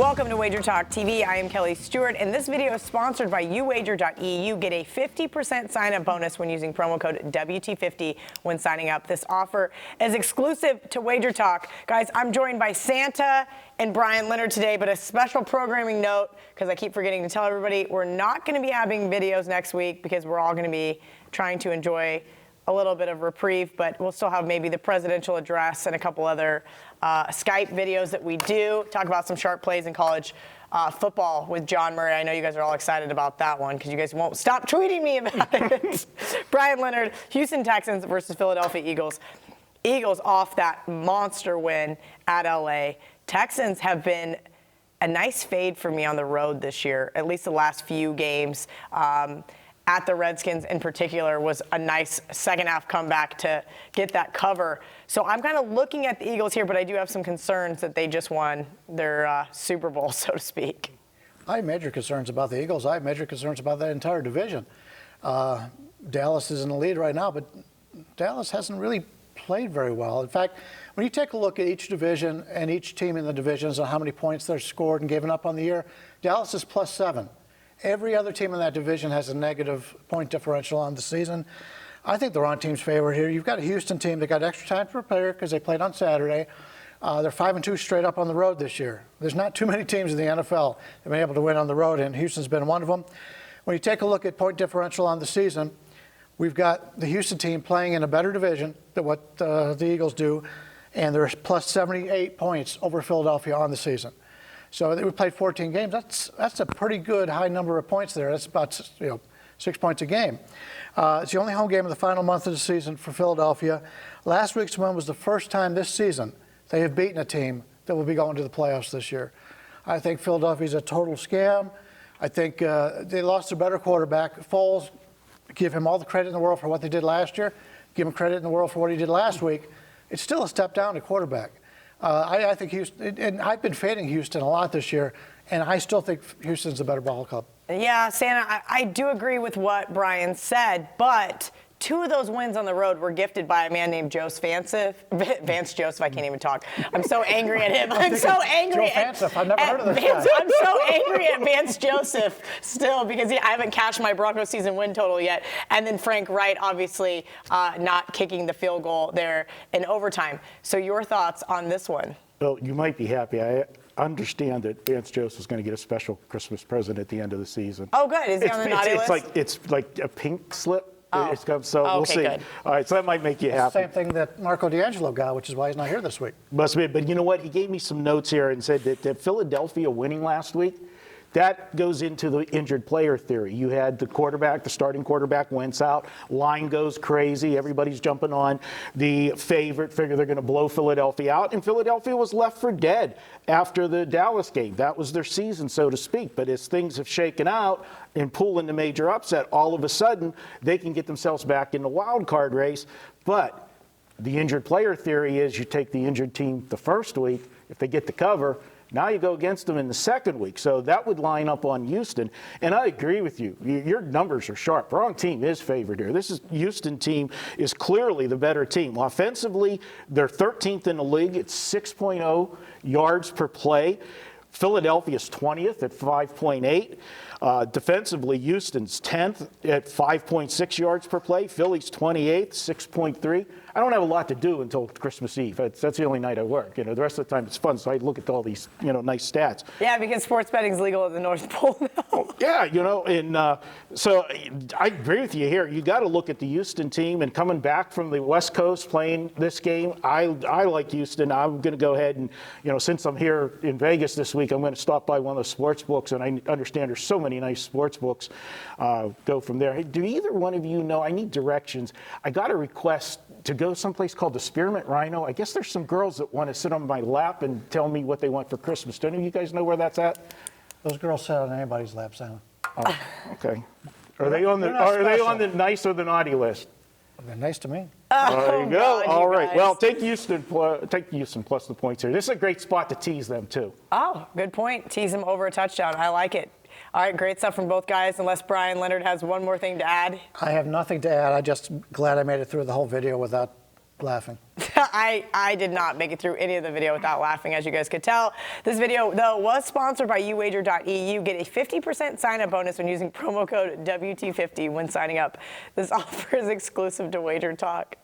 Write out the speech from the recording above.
Welcome to WagerTalk TV. I am Kelly Stewart, and this video is sponsored by YouWager.eu. Get a 50% sign-up bonus when using promo code WT50 when signing up. This offer is exclusive to WagerTalk. Guys, I'm joined by Santa and Brian Leonard today, but a special programming note, because I keep forgetting to tell everybody, we're not going to be having videos next week because we're all going to be trying to enjoy a little bit of reprieve, but we'll still have maybe the presidential address and a couple other Skype videos that we do. Talk about some sharp plays in college football with John Murray. I know you guys are all excited about that one because you guys won't stop tweeting me about it. Brian Leonard, Houston Texans versus Philadelphia Eagles. Eagles off that monster win at LA. Texans have been a nice fade for me on the road this year, at least the last few games. At the Redskins in particular was a nice second half comeback to get that cover. So I'm kind of looking at the Eagles here, but I do have some concerns that they just won their Super Bowl, so to speak. I have major concerns about the Eagles. I have major concerns about that entire division. Dallas is in the lead right now, but Dallas hasn't really played very well. In fact, when you take a look at each division and each team in the divisions and how many points they're scored and given up on the year, Dallas is +7. Every other team in that division has a negative point differential on the season. I think the wrong team's favorite here. You've got a Houston team that got extra time to prepare because they played on Saturday. They're 5-2 straight up on the road this year. There's not too many teams in the NFL that have been able to win on the road, and Houston's been one of them. When you take a look at point differential on the season, we've got the Houston team playing in a better division than what the Eagles do, and they're +78 points over Philadelphia on the season. So we played 14 games. That's a pretty good high number of points there. That's about 6 points a game. It's the only home game of the final month of the season for Philadelphia. Last week's win was the first time this season they have beaten a team that will be going to the playoffs this year. I think Philadelphia's a total scam. I think they lost their better quarterback. Foles, give him all the credit in the world for what they did last year. Give him credit in the world for what he did last week. It's still a step down at quarterback. I think Houston, and I've been fading Houston a lot this year, and I still think Houston's a better ball club. Yeah, Santa, I do agree with what Brian said, but two of those wins on the road were gifted by a man named Vance Joseph. I can't even talk. I'm so angry at him. I'm so angry at Joseph. I've never heard of this guy. I'm so angry at Vance Joseph still because I haven't cashed my Broncos season win total yet. And then Frank Wright, obviously, not kicking the field goal there in overtime. So your thoughts on this one? Well, you might be happy. I understand that Vance Joseph is going to get a special Christmas present at the end of the season. Oh, good. Is he on the naughty list? It's like a pink slip. Oh. So we'll see. Good. All right, so that might make you happy. Same thing that Marco D'Angelo got, which is why he's not here this week. Must be, but you know what? He gave me some notes here and said that Philadelphia winning last week, that goes into the injured player theory. You had the starting quarterback Wentz out. Line goes crazy. Everybody's jumping on the favorite, figure they're going to blow Philadelphia out. And Philadelphia was left for dead after the Dallas game. That was their season, so to speak. But as things have shaken out and pulling the major upset, all of a sudden they can get themselves back in the wild card race. But the injured player theory is you take the injured team the first week, if they get the cover, now you go against them in the second week. So that would line up on Houston. And I agree with you. Your numbers are sharp. Wrong team is favored here. This Houston team is clearly the better team. Offensively, they're 13th in the league. It's 6.0 yards per play. Philadelphia's 20th at 5.8. Defensively, Houston's 10th at 5.6 yards per play. Philly's 28th, 6.3. I don't have a lot to do until Christmas Eve. That's the only night I work. The rest of the time it's fun, so I look at all these, nice stats. Yeah, because sports betting is legal at the North Pole now. Oh, yeah, and so I agree with you here. You got to look at the Houston team, and coming back from the West Coast playing this game, I like Houston. I'm going to go ahead and, since I'm here in Vegas this week, I'm going to stop by one of those sports books, and I understand there's so many nice sports books. Go from there. Hey, do either one of you know? I need directions. I got a request to go someplace called the Spearmint Rhino. I guess there's some girls that want to sit on my lap and tell me what they want for Christmas. Do any of you guys know where that's at? Those girls sit on anybody's lap, Simon. Oh, okay. Are they on the nice or the naughty list? They're nice to me. There you go. God, All right. guys. Well, take Houston plus the points here. This is a great spot to tease them too. Oh, good point. Tease them over a touchdown. I like it. All right, great stuff from both guys, unless Brian Leonard has one more thing to add. I have nothing to add. I'm just glad I made it through the whole video without laughing. I did not make it through any of the video without laughing, as you guys could tell. This video, though, was sponsored by WagerTalk.eu. Get a 50% sign-up bonus when using promo code WT50 when signing up. This offer is exclusive to WagerTalk.